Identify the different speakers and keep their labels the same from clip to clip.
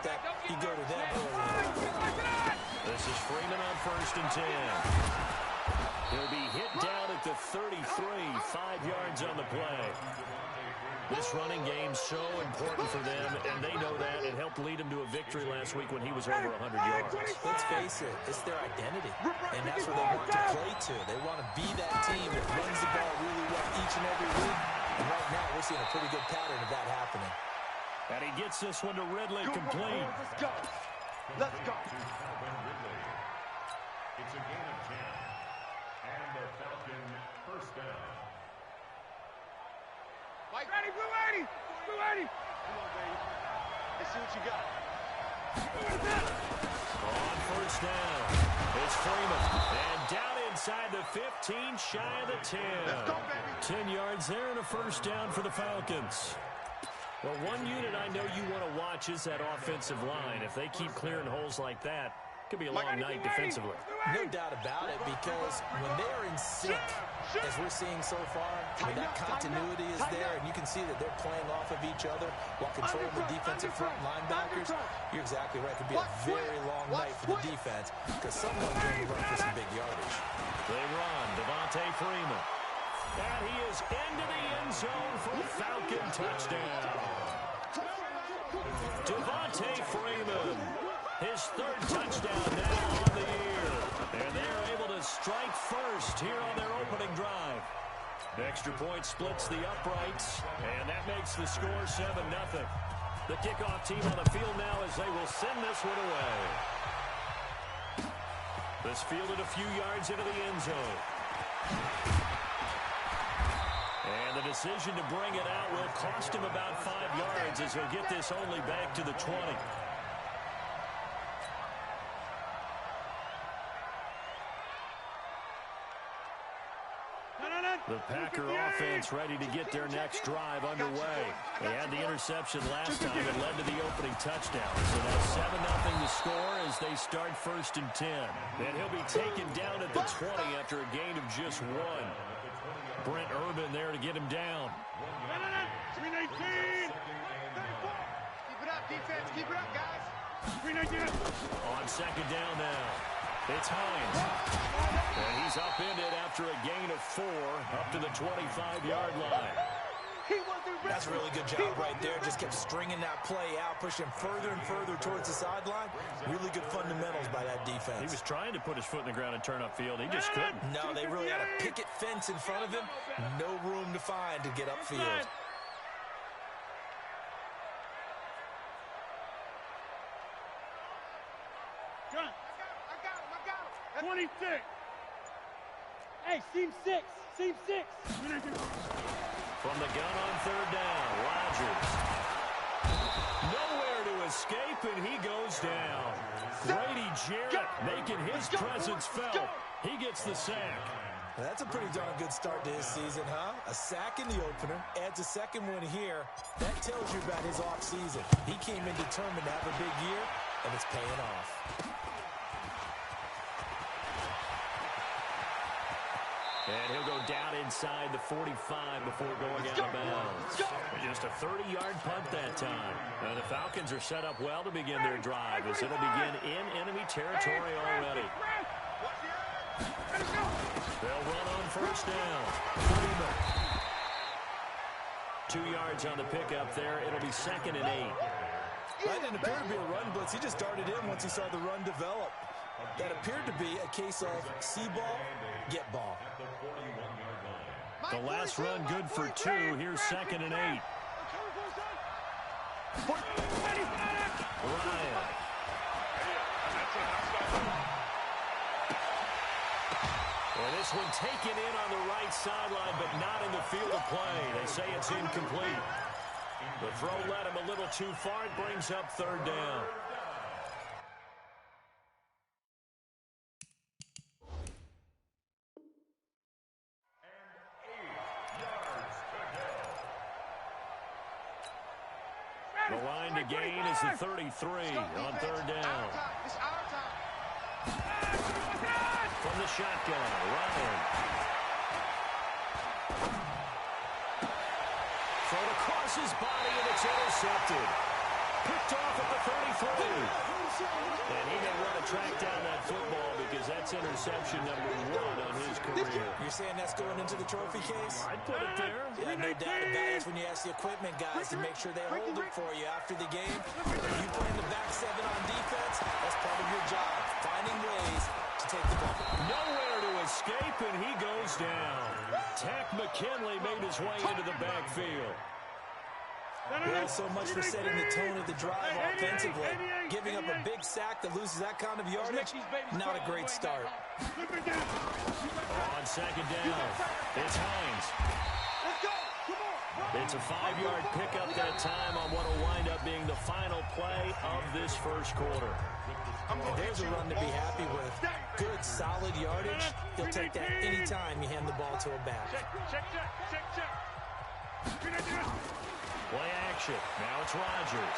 Speaker 1: that he go to them early.
Speaker 2: This is Freeman on 1st and 10. He'll be hit down at the 33, 5 yards on the play. This running game's so important for them, and they know that. It helped lead him to a victory last week when he was over 100 yards.
Speaker 1: Let's face it, it's their identity, and that's where they want to play to. They want to be that team that runs the ball really well each and every week, and right now we're seeing a pretty good pattern of that happening.
Speaker 2: And he gets this one to Ridley complete.
Speaker 3: Let's go. Let's go.
Speaker 4: It's a gain of 10, and the Falcon first down.
Speaker 3: Mike. Ready, Blue 80! Blue 80! Come on, baby. Let's see what you got.
Speaker 2: On 1st down, it's Freeman. And down inside the 15, shy of the 10.
Speaker 3: Let's go, baby.
Speaker 2: 10 yards there and a 1st down for the Falcons. Well, one unit I know you want to watch is that offensive line. If they keep clearing holes like that, it could be a long night defensively.
Speaker 1: No doubt about it, because when they're in sync, as we're seeing so far, when that continuity is there, and you can see that they're playing off of each other while controlling the defensive front linebackers, you're exactly right. It could be a very long night for the defense, because someone's going to run for some big yardage.
Speaker 2: They run. Devontae Freeman. And he is into the end zone for a Falcon touchdown. Devontae Freeman. His 3rd touchdown now on the year. And they're able to strike first here on their opening drive. Extra point splits the uprights, and that makes the score 7-0. The kickoff team on the field now as they will send this one away. This fielded a few yards into the end zone. And the decision to bring it out will cost him about 5 yards as he'll get this only back to the 20. The Packer offense ready to get their next drive underway. They had the interception last time that led to the opening touchdown. So that's 7-0 to score as they start 1st and 10. And he'll be taken down at the 20 after a gain of just 1. Brent Urban there to get him down.
Speaker 3: 319. Keep it up, defense. Keep it up, guys. 319.
Speaker 2: On 2nd down now. It's Hines. And he's upended after a gain of 4 up to the 25-yard line.
Speaker 1: That's a really good job right there. Just kept stringing that play out, pushing further and further towards the sideline. Really good fundamentals by that defense.
Speaker 2: He was trying to put his foot in the ground and turn upfield. He just couldn't.
Speaker 1: No, they really had a picket fence in front of him. No room to find to get upfield.
Speaker 3: 26. Hey, seam 6. Seam 6.
Speaker 2: From the gun on 3rd down, Rodgers. Nowhere to escape, and he goes down. Grady Jarrett making his presence felt. He gets the sack.
Speaker 1: That's a pretty darn good start to his season, huh? A sack in the opener, adds a 2nd one here. That tells you about his offseason. He came in determined to have a big year, and it's paying off.
Speaker 2: And he'll go down inside the 45 before going out of bounds. Just a 30-yard punt that time. Now the Falcons are set up well to begin their drive as it'll begin in enemy territory already. They'll run on 1st down. Freeman. 2 yards on the pickup there. It'll be 2nd and 8.
Speaker 1: That didn't appear to be a run blitz. He just darted in once he saw the run develop. That appeared to be a case of see ball, get ball.
Speaker 2: The last run good for 2. Here's 2nd and 8. Ryan. And this one taken in on the right sideline, but not in the field of play. They say it's incomplete. The throw led him a little too far. It brings up 3rd down. The line to gain is the 33 on 3rd down. From the shotgun, Ryan. Thrown across his body, and it's intercepted. Picked off at the 33. And he may want to track down that football because that's interception number 1 on his career.
Speaker 1: You're saying that's going into the trophy case?
Speaker 2: I'd put it there.
Speaker 1: Yeah, no doubt about it. It's when you ask the equipment guys to make sure they hold it for you after the game. If you play in the back 7 on defense, that's part of your job, finding ways to take the ball.
Speaker 2: Nowhere to escape, and he goes down. Tack McKinley made his way into the backfield.
Speaker 1: Well, so much for setting the tone of the drive offensively. Giving up a big sack that loses that kind of yardage, not a great start.
Speaker 2: On second down, it's Hines. It's a 5-yard pickup that time on what will wind up being the final play of this first quarter.
Speaker 1: And there's a run to be happy with. Good, solid yardage. He'll take that anytime you hand the ball to a back.
Speaker 2: Play action. Now it's Rodgers.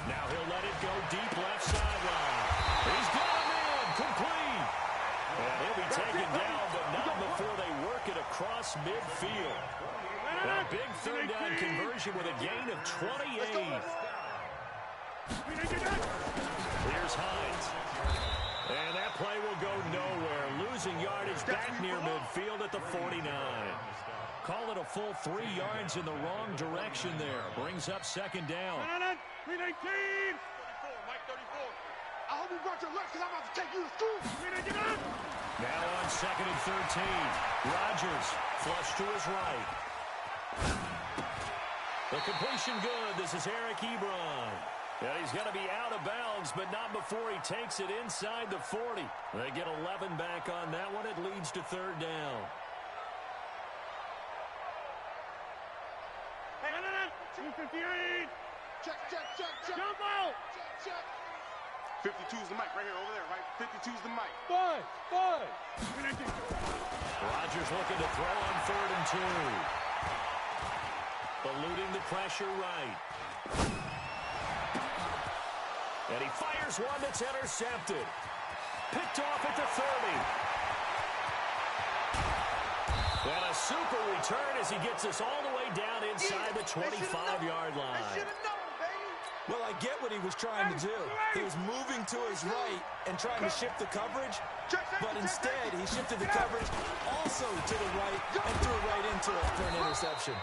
Speaker 2: Now he'll let it go deep left sideline. He's got him in. Complete. And he'll be taken down, but not before they work it across midfield. A big third down conversion with a gain of 28. Here's Hines. And that play will go nowhere. Losing yardage back near midfield at the 49. Call it a full 3 yards in the wrong direction there. Brings up second down.
Speaker 3: 319. 34, Mike 34. I hope you brought your lunch because I'm about to take you to school. 319.
Speaker 2: Now on second and 13. Rodgers flush to his right. The completion good. This is Eric Ebron. And he's going to be out of bounds, but not before he takes it inside the 40. They get 11 back on that one. It leads to third down.
Speaker 3: Hey, 258. Check. Jump out. Check. 52's the mic right here, over there, right? 52's the mic. Five.
Speaker 2: Rodgers looking to throw on 3rd and 2. Eluding the pressure right. And he fires one that's intercepted. Picked off at the 30. And a super return as he gets us all the way down inside the 25-yard line.
Speaker 1: Well, I get what he was trying to do. He was moving to his right and trying to shift the coverage, but instead he shifted the coverage also to the right and threw right into it for an interception.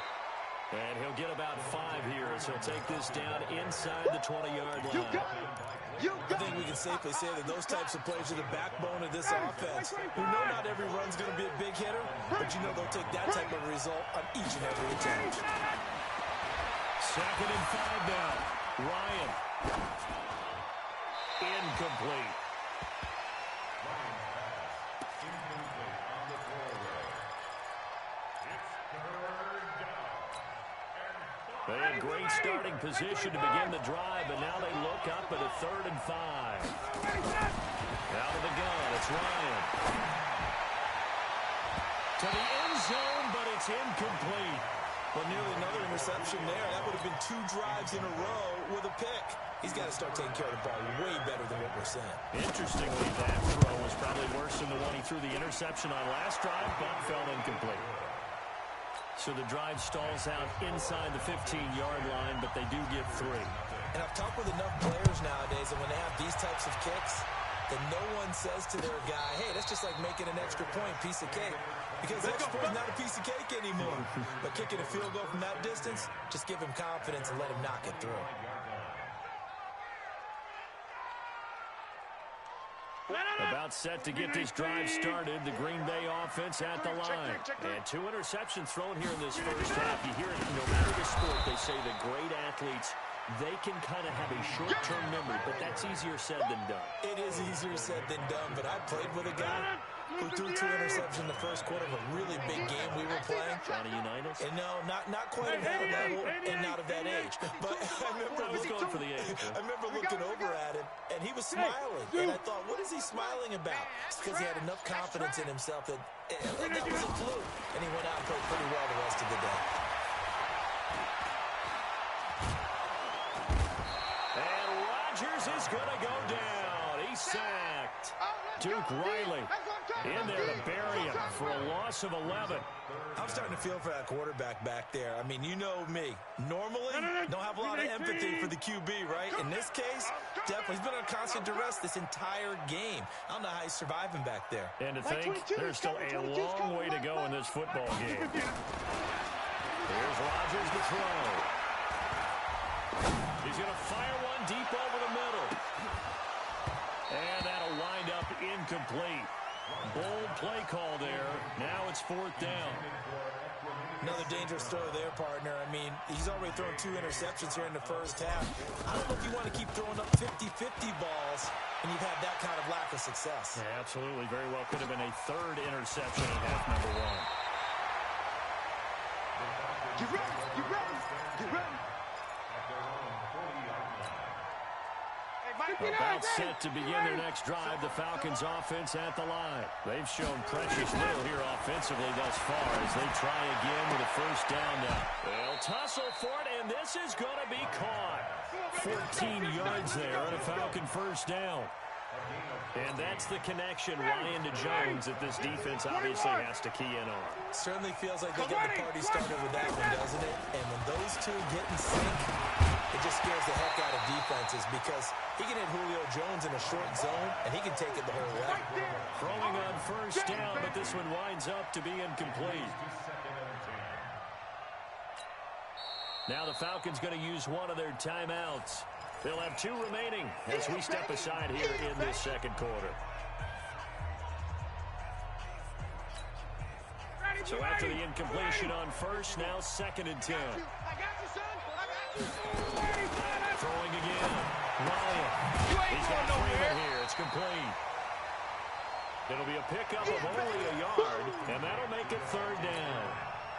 Speaker 2: And he'll get about 5 here as he'll take this down inside the 20-yard line.
Speaker 1: I think we can safely say that those types of plays are the backbone of this offense. We know not every run's going to be a big hitter, but you know they'll take that type of result on each and every attempt.
Speaker 2: Second and 5 now. Ryan. Incomplete. They had great starting position to begin the drive, but now they look up at a 3rd and 5. Out of the gun, it's Ryan. To the end zone, but it's incomplete.
Speaker 1: Well, nearly another interception there. That would have been 2 drives in a row with a pick. He's got to start taking care of the ball way better than what we're saying.
Speaker 2: Interestingly, that throw was probably worse than the one he threw the interception on last drive, but fell incomplete. So the drive stalls out inside the 15-yard line, but they do get 3.
Speaker 1: And I've talked with enough players nowadays that when they have these types of kicks, that no one says to their guy, hey, that's just like making an extra point, piece of cake. Because extra point is not a piece of cake anymore. But kicking a field goal from that distance, just give him confidence and let him knock it through.
Speaker 2: About set to get this drive started, the Green Bay offense at the line. And 2 interceptions thrown here in this first half. You hear it, no matter the sport, they say that great athletes, they can kind of have a short-term memory, but that's easier said than done.
Speaker 1: It is easier said than done, but I played with a guy who threw 2 interceptions in the first quarter of a really big game we were playing.
Speaker 2: Johnny Unitas?
Speaker 1: And no, not quite at that level and not at that age. But I remember looking over at him, and he was smiling. And I thought, what is he smiling about? It's because he had enough confidence in himself that that was a fluke. And he went out and played pretty well the rest of the day.
Speaker 2: And Rodgers is going to go down. He's sacked. Duke Riley in there to bury him for a loss of 11.
Speaker 1: I'm starting to feel for that quarterback back there. I mean, you know me. Normally, don't have a lot of empathy for the QB, right? In this case, definitely. He's been on constant duress this entire game. I don't know how he's surviving back there.
Speaker 2: And to think, there's still a long way to go in this football game. Here's Rodgers to throw. He's going to fire one deep over the middle. And that'll wind up incomplete. Bold play call there. Now it's 4th down.
Speaker 1: Another dangerous throw there, partner. I mean, he's already thrown 2 interceptions here in the first half. I don't know if you want to keep throwing up 50-50 balls and you've had that kind of lack of success.
Speaker 2: Yeah, absolutely. Very well could have been a 3rd interception in half number 1.
Speaker 3: Get ready, get ready, get ready.
Speaker 2: About set to begin their next drive, the Falcons offense at the line. They've shown precious little here offensively thus far as they try again with a first down now. They'll tussle for it, and this is going to be caught. 14 yards there on a Falcon first down. And that's the connection, Ryan to Jones, that this defense obviously has to key in on.
Speaker 1: Certainly feels like they got the party started with that one, doesn't it? And when those two get in sync, it just scares the heck out of defenses because he can hit Julio Jones in a short zone, and he can take it the whole way.
Speaker 2: Throwing on first down, but this one winds up to be incomplete. Now the Falcons going to use one of their timeouts. They'll have 2 remaining as we step aside here in this second quarter. So after the incompletion on first, now 2nd and 10. Throwing again. Ryan. He's got Freeman here. It's complete. It'll be a pickup of only a yard, and that'll make it 3rd down.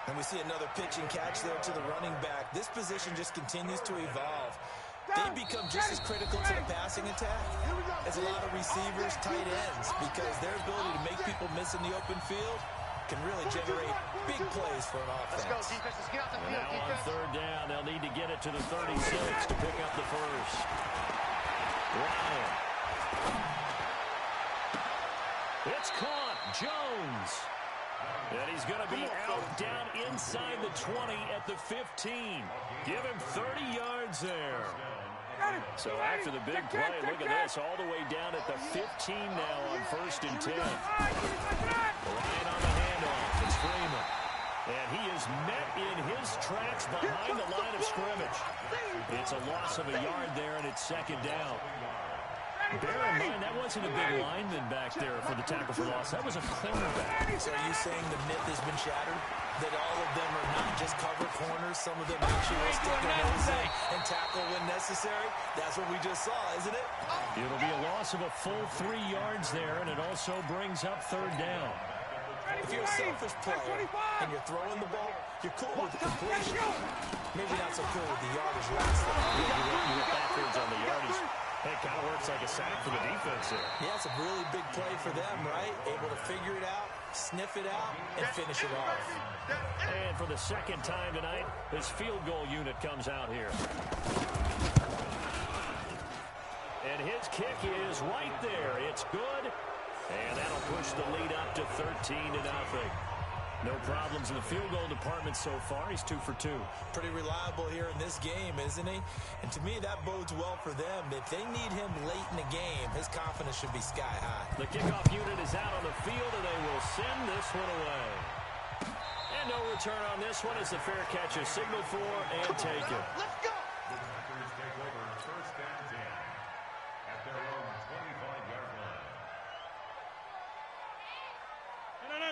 Speaker 1: And we see another pitch and catch there to the running back. This position just continues to evolve. They become just as critical to the passing attack as a lot of receivers, tight ends, because their ability to make people miss in the open field can really generate big plays for an offense.
Speaker 3: Let's go, defense. Let's get out the field,
Speaker 2: Now on 3rd down, they'll need to get it to the 36 to pick up the first. Ryan. It's caught. Jones. And he's going to be out down inside the 20 at the 15. Give him 30 yards there. So after the big play, look at this, all the way down at the 15 now on 1st and 10. Ryan on the handoff. It's Freeman. And he is met in his tracks behind the line of scrimmage. It's a loss of a yard there, and it's 2nd down. Bear in mind, that wasn't a big lineman back there for the tackle for loss. That was a cornerback.
Speaker 1: So are you saying the myth has been shattered? That all of them are not just cover corners? Some of them actually will stick their nose in and tackle when necessary? That's what we just saw, isn't it?
Speaker 2: It'll be a loss of a full 3 yards there, and it also brings up 3rd down.
Speaker 1: If you're a selfish player and you're throwing the ball, you're cool with the completion. Maybe not so cool with the yardage loss.
Speaker 2: You went backwards on the yardage. It kind of works like a sack for the defense there.
Speaker 1: Yeah, it's a really big play for them, right? Able to figure it out, sniff it out, and finish it off.
Speaker 2: And for the 2nd time tonight, his field goal unit comes out here. And his kick is right there. It's good. And that'll push the lead up to 13-0. No problems in the field goal department so far. He's 2 for 2.
Speaker 1: Pretty reliable here in this game, isn't he? And to me, that bodes well for them. If they need him late in the game, his confidence should be sky high.
Speaker 2: The kickoff unit is out on the field, and they will send this one away. And no return on this one as the fair catch is signaled for and taken.
Speaker 3: Let's go.
Speaker 4: The Packers take over 1st and 10 at their own 25-yard line.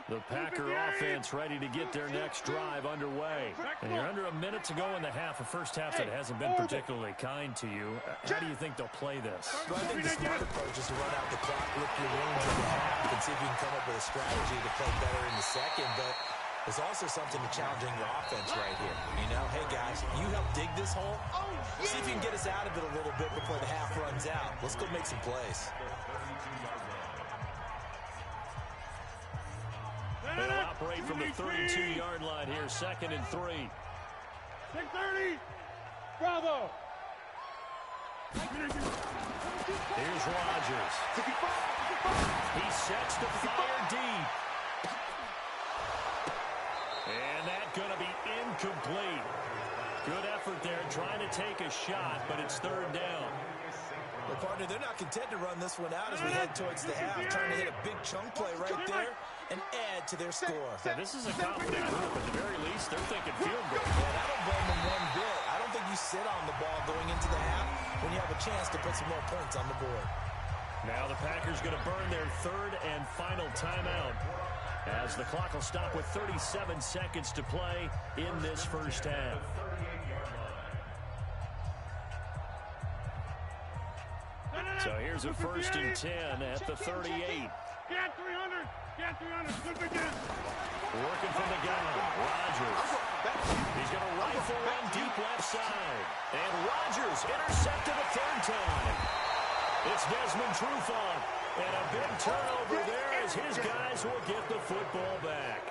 Speaker 2: The Packer offense ready to get their next drive underway. And you're under a minute to go in the half. A first half that hasn't been particularly kind to you. How do you think they'll play this?
Speaker 1: Well, I think the smart approach is to run out the clock, rip your wounds in the half, and see if you can come up with a strategy to play better in the second. But there's also something to challenging your offense right here. You know, hey, guys, you help dig this hole. See if you can get us out of it a little bit before the half runs out. Let's go make some plays.
Speaker 2: They'll operate from the 32-yard line here, 2nd and 3.
Speaker 3: 630. Bravo.
Speaker 2: Here's Rodgers. He sets the fire deep. trying to take a shot, but it's third down.
Speaker 1: Well, partner, they're not content to run this one out as we head towards the half, trying to hit a big chunk play right there and add to their score.
Speaker 2: Yeah, this is a confident group. At the very least, they're thinking field goal.
Speaker 1: And I don't blame them one bit. I don't think you sit on the ball going into the half when you have a chance to put some more points on the board.
Speaker 2: Now the Packers going to burn their third and final timeout as the clock will stop with 37 seconds to play in this first half. So here's a 1st and 10 at the 38.
Speaker 3: Get 300. Get 300. Good begin.
Speaker 2: Working from the gun. Rodgers. He's going to rifle one deep left side. And Rodgers intercepted a third time. It's Desmond Trufant. And a big turnover there as his guys will get the football back.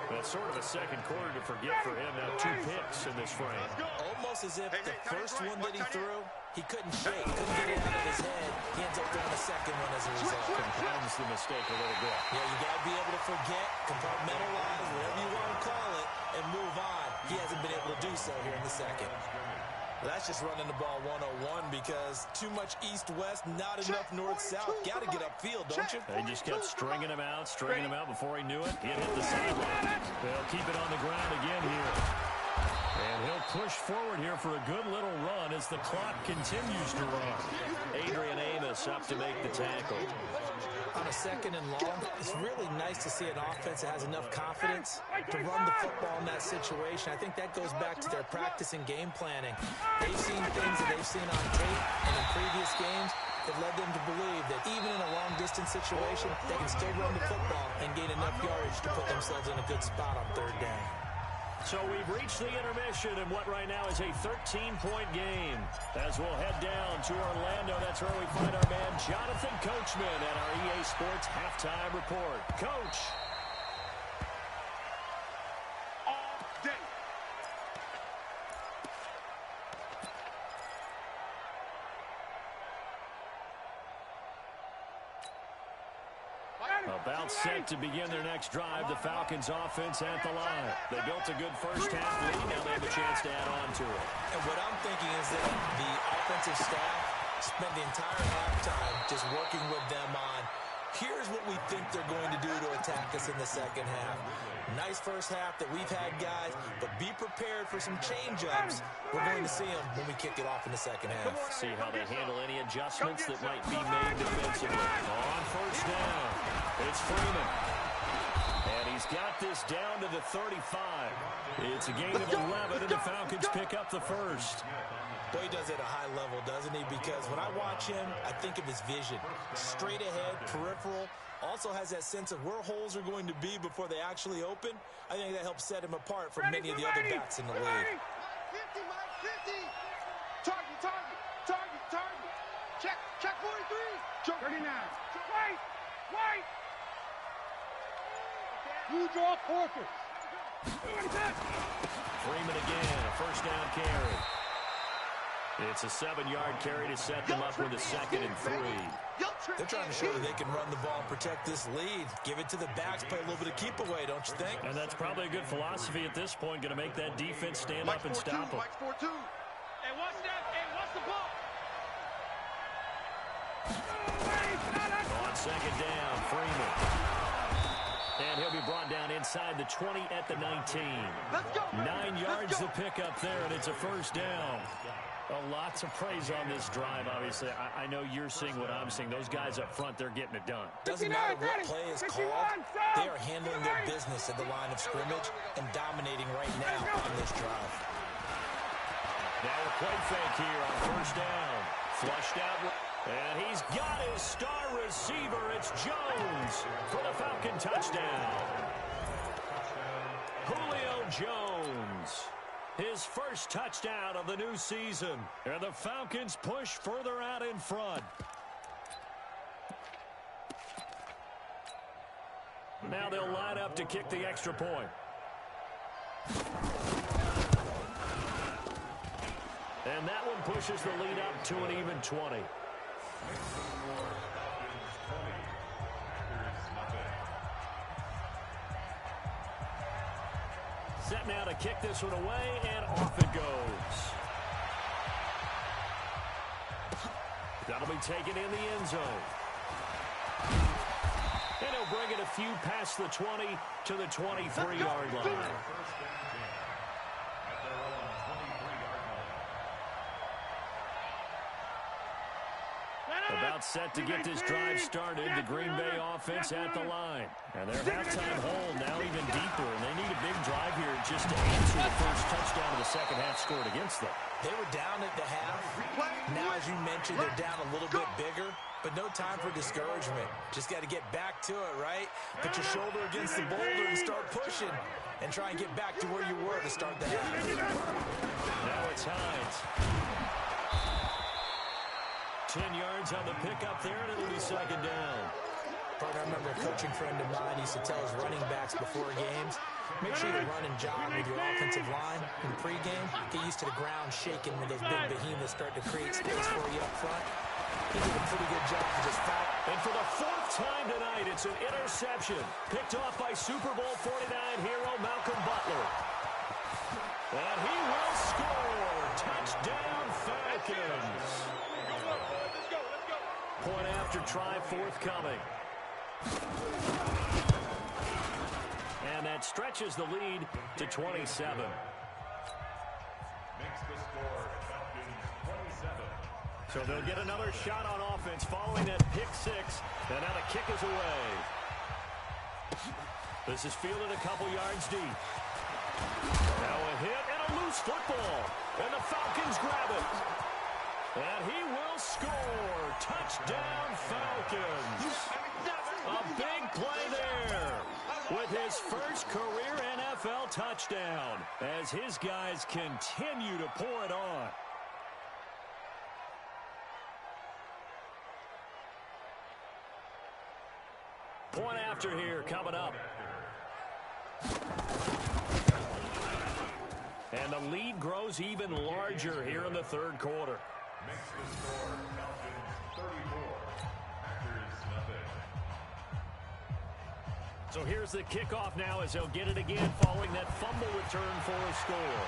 Speaker 2: That's sort of a second quarter to forget for him. Now 2 picks in this frame.
Speaker 1: Almost as if the first one that he threw, he couldn't shake, couldn't get it out of his head. He ends up throwing a second one as a result.
Speaker 2: Compounds the mistake a little bit.
Speaker 1: Yeah, you got to be able to forget, compartmentalize, whatever you want to call it, and move on. He hasn't been able to do so here in the second. That's just running the ball 101 because too much east-west, not enough north-south. Got to get upfield, don't you?
Speaker 2: They just kept stringing him out before he knew it. He hit the sideline. They'll keep it on the ground again here. And he'll push forward here for a good little run as the clock continues to run. Adrian Amos up to make the tackle.
Speaker 1: On a 2nd and long, it's really nice to see an offense that has enough confidence to run the football in that situation. I think that goes back to their practice and game planning. They've seen things that they've seen on tape and in previous games that led them to believe that even in a long-distance situation, they can still run the football and gain enough yardage to put themselves in a good spot on 3rd down.
Speaker 2: So we've reached the intermission in what right now is a 13-point game. As we'll head down to Orlando, that's where we find our man Jonathan Coachman at our EA Sports Halftime Report. Coach.
Speaker 3: All day.
Speaker 2: About set to begin their next drive, the Falcons offense at the line. They built a good first half lead. Now they have a chance to add on to it.
Speaker 1: And what I'm thinking is that the offensive staff spent the entire halftime just working with them on, here's what we think they're going to do to attack us in the second half. Nice first half that we've had, guys, but be prepared for some change-ups. We're going to see them when we kick it off in the second half.
Speaker 2: See how they handle any adjustments that might be made defensively. On 1st down, it's Freeman. And he's got this down to the 35. It's a gain of 11, and the Falcons pick up the first.
Speaker 1: Boy, he does it at a high level, doesn't he? Because when I watch him, I think of his vision. Straight ahead, peripheral. Also has that sense of where holes are going to be before they actually open. I think that helps set him apart from many of the other backs in the league.
Speaker 3: 50, Mike, 50. Target, target, target, target. Check 43. 39. White. You draw quarter.
Speaker 2: Freeman again, a 1st down carry. It's a 7-yard carry to set them up with a 2nd and 3.
Speaker 1: They're trying to show that they can run the ball and protect this lead. Give it to the backs, play a little bit of keep away, don't you think?
Speaker 2: And that's probably a good philosophy at this point, going to make that defense stand up and stop them.
Speaker 3: Mike's 4-2. And what's that? And what's the ball?
Speaker 2: On 2nd down, Freeman. And he'll be brought down inside the 20 at the 19. 9 yards to pick up there, and it's a 1st down. Lots of praise on this drive, obviously. I know you're seeing what I'm seeing. Those guys up front, they're getting it done.
Speaker 1: Doesn't matter what play is called. They are handling their business at the line of scrimmage and dominating right now on this drive.
Speaker 2: Now a play fake here on 1st down. Flushed out. And he's got his star receiver. It's Jones for the Falcon touchdown. Julio Jones. His first touchdown of the new season. And the Falcons push further out in front. Now they'll line up to kick the extra point. And that one pushes the lead up to an even 20. Set now to kick this one away, and off it goes. and taken in the end zone. And he'll bring it a few past the 20 to the 23-yard line. About set to get this drive started, the Green Bay offense at the line. And their halftime hole now even deeper, and they need a big drive here just to answer the first touchdown of the second half scored against them.
Speaker 1: They were down at the half. Now, as you mentioned, they're down a little bit bigger, but no time for discouragement. Just got to get back to it, right? Put your shoulder against the boulder and start pushing and try and get back to where you were to start the half.
Speaker 2: Now it's Hines. 10 yards on the pickup there, and it'll be second down.
Speaker 1: But I remember a coaching friend of mine used to tell his running backs before games, make sure you run and jog with your offensive line in pregame. Get used to the ground shaking when those big behemoths start to create space for you up front. He did a pretty good job of just foul.
Speaker 2: And for the fourth time tonight, it's an interception. Picked off by Super Bowl 49 hero Malcolm Butler. And he will score. Touchdown Falcons. Point after try forthcoming. And that stretches the lead to 27.
Speaker 4: Makes the score Falcons 27.
Speaker 2: So they'll get another shot on offense following that pick six. And now the kick is away. This is fielded a couple yards deep. Now a hit and a loose football. And the Falcons grab it. And he will score. Touchdown Falcons. A big play there with his first career NFL touchdown as his guys continue to pour it on. Point after here coming up. And the lead grows even larger here in the third quarter.
Speaker 4: Makes the score Falcons 34. Packers nothing.
Speaker 2: So here's the kickoff now as they'll get it again following that fumble return for a score.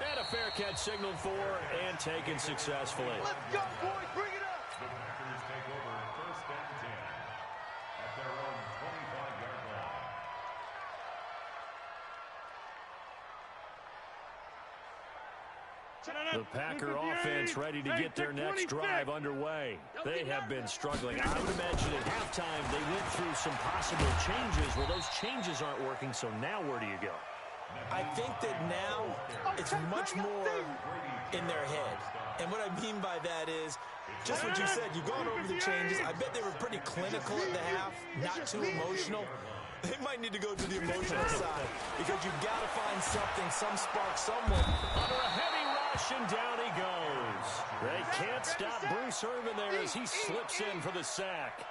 Speaker 2: And a fair catch signaled for and taken successfully.
Speaker 3: Let's go, boys. Bring it up.
Speaker 4: The Packers take over first and 10 at their own 25-yard line.
Speaker 2: The Packer offense ready to get their next drive underway. They have been struggling. I would imagine at halftime they went through some possible changes. Well, those changes aren't working, so now where do you go?
Speaker 1: I think that now it's much more in their head. And what I mean by that is, just what you said, you've gone over the changes. I bet they were pretty clinical at the half, not too emotional. They might need to go to the emotional side because you've got to find something, some spark somewhere.
Speaker 2: Under a heavy rush, and down he goes. They can't stop Bruce Irvin there as he slips in for the sack.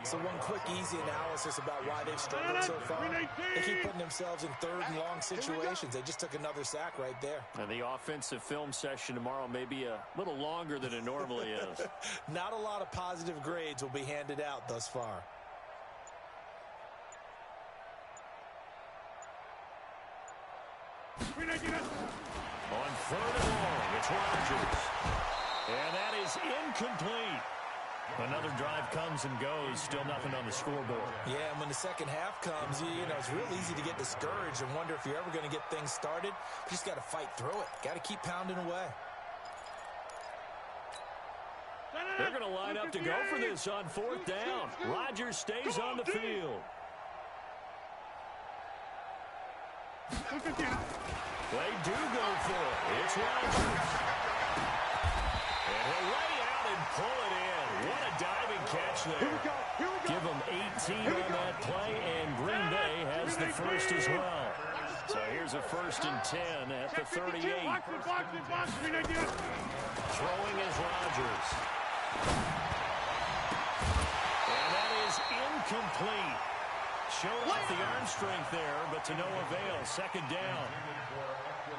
Speaker 1: So one quick, easy analysis about why they've struggled so far. They keep putting themselves in third and long situations. They just took another sack right there.
Speaker 2: And the offensive film session tomorrow may be a little longer than it normally is.
Speaker 1: Not a lot of positive grades will be handed out thus far.
Speaker 2: On third and long, it's Rodgers. And that is incomplete. Another drive comes and goes, still nothing on the scoreboard.
Speaker 1: Yeah, and when the second half comes, you know, it's real easy to get discouraged and wonder if you're ever going to get things started. You just got to fight through it. Got to keep pounding away.
Speaker 2: They're going to line up to go for this on fourth down. Rodgers stays on the field. They do go for it. It's Rodgers. And he'll lay out and pull it in. What a diving catch there. Give them 18 on that play, and Green Bay has the first as well. So here's a 1st and 10 at the 38. Throwing is Rodgers. And that is incomplete. Showing off the arm strength there, but to no avail. Second down.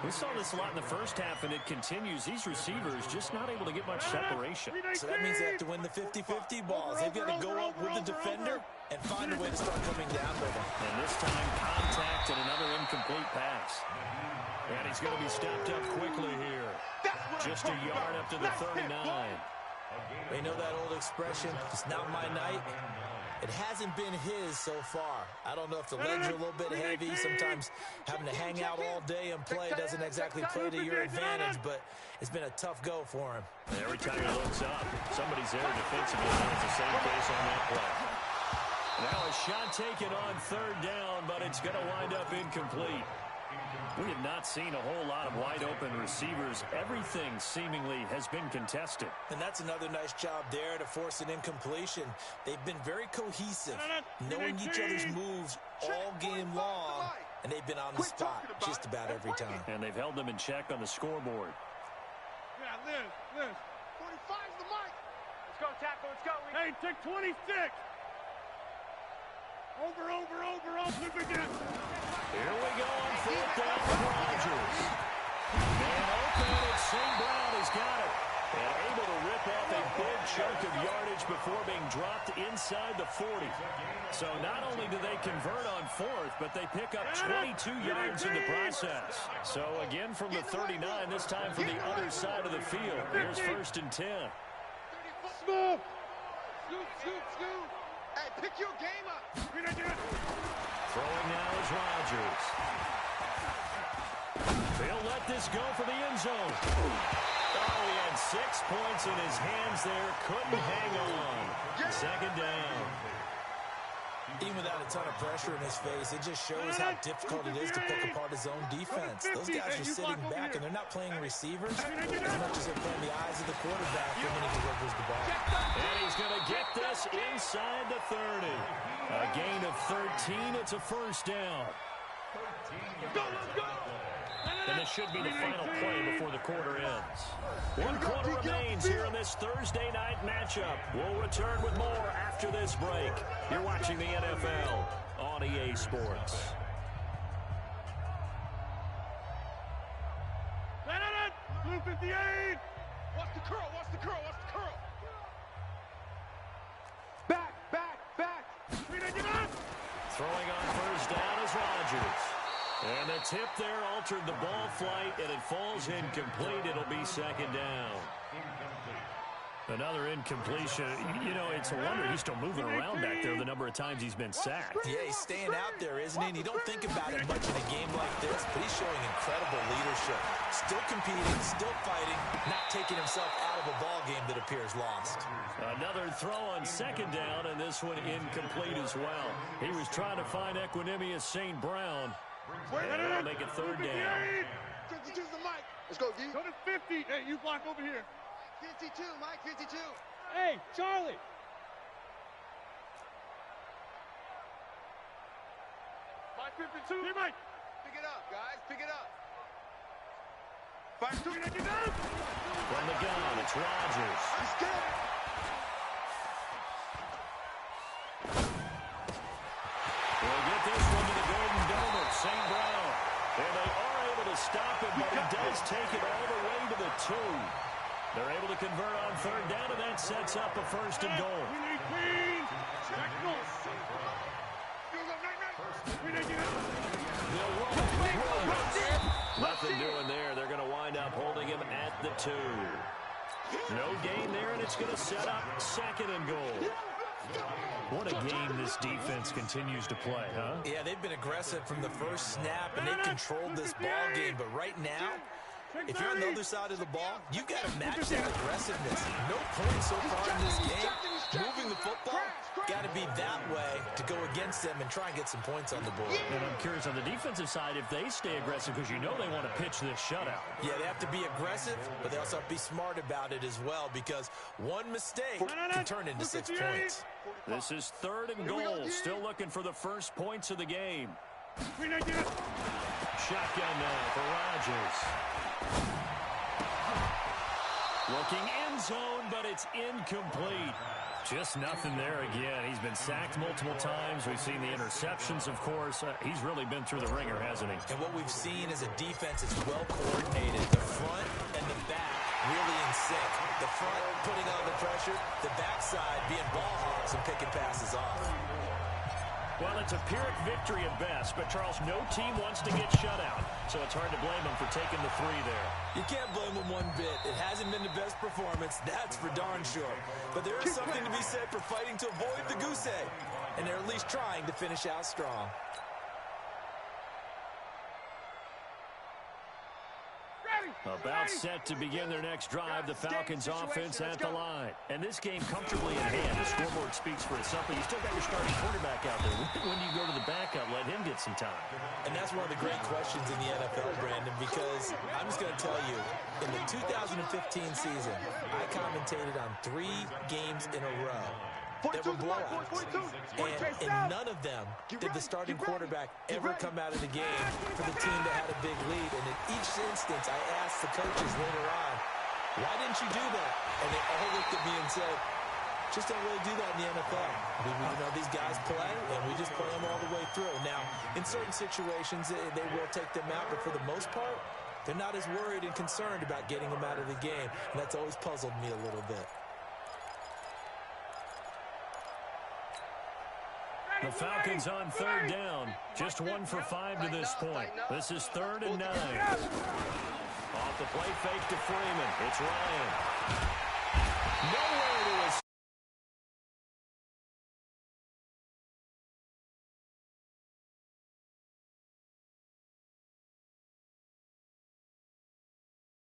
Speaker 2: We saw this a lot in the first half, and it continues. These receivers just not able to get much separation.
Speaker 1: So that means they have to win the 50-50 balls. They've got to go up with the defender and find a way to start coming down with him.
Speaker 2: And this time, contact and another incomplete pass. And he's going to be stopped up quickly here. Just a yard up to the 39.
Speaker 1: You know that old expression, it's not my night? It hasn't been his so far. I don't know if the legs are a little bit heavy. Sometimes having to hang out all day and play doesn't exactly play to your advantage, but it's been a tough go for him.
Speaker 2: Every time he looks up, somebody's there defensively. It's the same case on that play. Now a shot taken on third down, but it's going to wind up incomplete. We have not seen a whole lot of wide-open receivers. Everything seemingly has been contested.
Speaker 1: And that's another nice job there to force an incompletion. They've been very cohesive, knowing each other's moves all game long, and they've been on the spot just about every time.
Speaker 2: And they've held them in check on the scoreboard.
Speaker 3: Yeah, Liz. 45's the mic. Let's go, tackle. Let's go. Hey, take 26. Over, again.
Speaker 2: Here we go on fourth down for Rodgers. Man open, and St. Brown has got it. And able to rip off a big chunk of yardage before being dropped inside the 40. So not only do they convert on fourth, but they pick up 22 yards in the process. So again from the 39, this time from the other side of the field. Here's first and 10.
Speaker 3: Scoop. Scoop. Hey, pick your game up.
Speaker 2: Throwing now is Rodgers. They'll let this go for the end zone. Oh, he had 6 points in his hands there. Couldn't hang on. Second down.
Speaker 1: Even without a ton of pressure in his face, it just shows how difficult it is to pick apart his own defense. Those guys are sitting back, and they're not playing receivers as much as they're playing the eyes of the quarterback when he delivers the ball.
Speaker 2: And he's going to get this inside the 30. A gain of 13. It's a first down.
Speaker 3: Let's go.
Speaker 2: And this should be the final play before the quarter ends. 1 quarter remains here in this Thursday night matchup. We'll return with more after this break. You're watching the NFL on EA Sports.
Speaker 3: Blue 58. Watch the curl. Back.
Speaker 2: Throwing on first down is Rodgers. And the tip there altered the ball flight, and it falls incomplete. It'll be second down. Another incompletion. You know, it's a wonder he's still moving around back there the number of times he's been sacked.
Speaker 1: Yeah, he's staying out there, isn't he? And you don't think about it much in a game like this, but he's showing incredible leadership. Still competing, still fighting, not taking himself out of a ball game that appears lost.
Speaker 2: Another throw on second down, and this one incomplete as well. He was trying to find Equanimous St. Brown. And that'll make it third down.
Speaker 3: 52's the mic. Let's go, D. Go to 50. Hey, you block over here. 52, Mike, 52. Hey, Charlie. Mike, 52. Hey, Mike. Pick it up, guys. Pick it up. 5-2.
Speaker 2: From the gun, it's Rodgers.
Speaker 3: Let's get it.
Speaker 2: We'll get this one to the Golden Dome of St. Brown. And they are able to stop it, but he does take it all the way to the 2. They're able to convert on third down, and that sets up a first and goal. Nothing doing there. They're going to wind up holding him at the 2. No gain there, and it's going to set up second and goal. What a game this defense continues to play, huh?
Speaker 1: Yeah, they've been aggressive from the first snap, and they've controlled this ball game. But right now, if you're on the other side of the ball, you've got to match that aggressiveness. No points so far in this game. Moving the football, got to be that way to go against them and try and get some points on the board.
Speaker 2: And I'm curious on the defensive side if they stay aggressive, because you know they want to pitch this shutout.
Speaker 1: Yeah, they have to be aggressive, but they also have to be smart about it as well, because one mistake can turn into 6 points.
Speaker 2: This is third and goal. Still looking for the first points of the game. Shotgun now for Rodgers. Looking end zone, but it's incomplete. Just nothing there again. He's been sacked multiple times. We've seen the interceptions, of course. He's really been through the ringer, hasn't he?
Speaker 1: And what we've seen is a defense that's well coordinated. The front and the back really in sync. The front putting on the pressure, the backside being ball hawks and picking passes off.
Speaker 2: Well, it's a Pyrrhic victory at best, but, Charles, no team wants to get shut out, so it's hard to blame them for taking the 3 there.
Speaker 1: You can't blame them one bit. It hasn't been the best performance, that's for darn sure. But there is something to be said for fighting to avoid the goose egg, and they're at least trying to finish out strong.
Speaker 2: About set to begin their next drive, the Falcons offense at the line. And this game comfortably in hand. The scoreboard speaks for itself, but you still got your starting quarterback out there. When do you go to the backup, let him get some time?
Speaker 1: And that's one of the great questions in the NFL, Brandon, because I'm just going to tell you, in the 2015 season, I commentated on 3 games in a row that were blowouts. And in none of them did the starting quarterback ever come out of the game for the team that had a big lead. And in each instance, I asked the coaches later on, why didn't you do that? And they all looked at me and said, just don't really do that in the NFL. You know, these guys play, and we just play them all the way through. Now, in certain situations, they will take them out, but for the most part, they're not as worried and concerned about getting them out of the game. And that's always puzzled me a little bit.
Speaker 2: The Falcons on 3rd down. Just 1 for 5 to this point. This is 3rd and 9. Off the play fake to Freeman. It's Ryan. Nowhere to his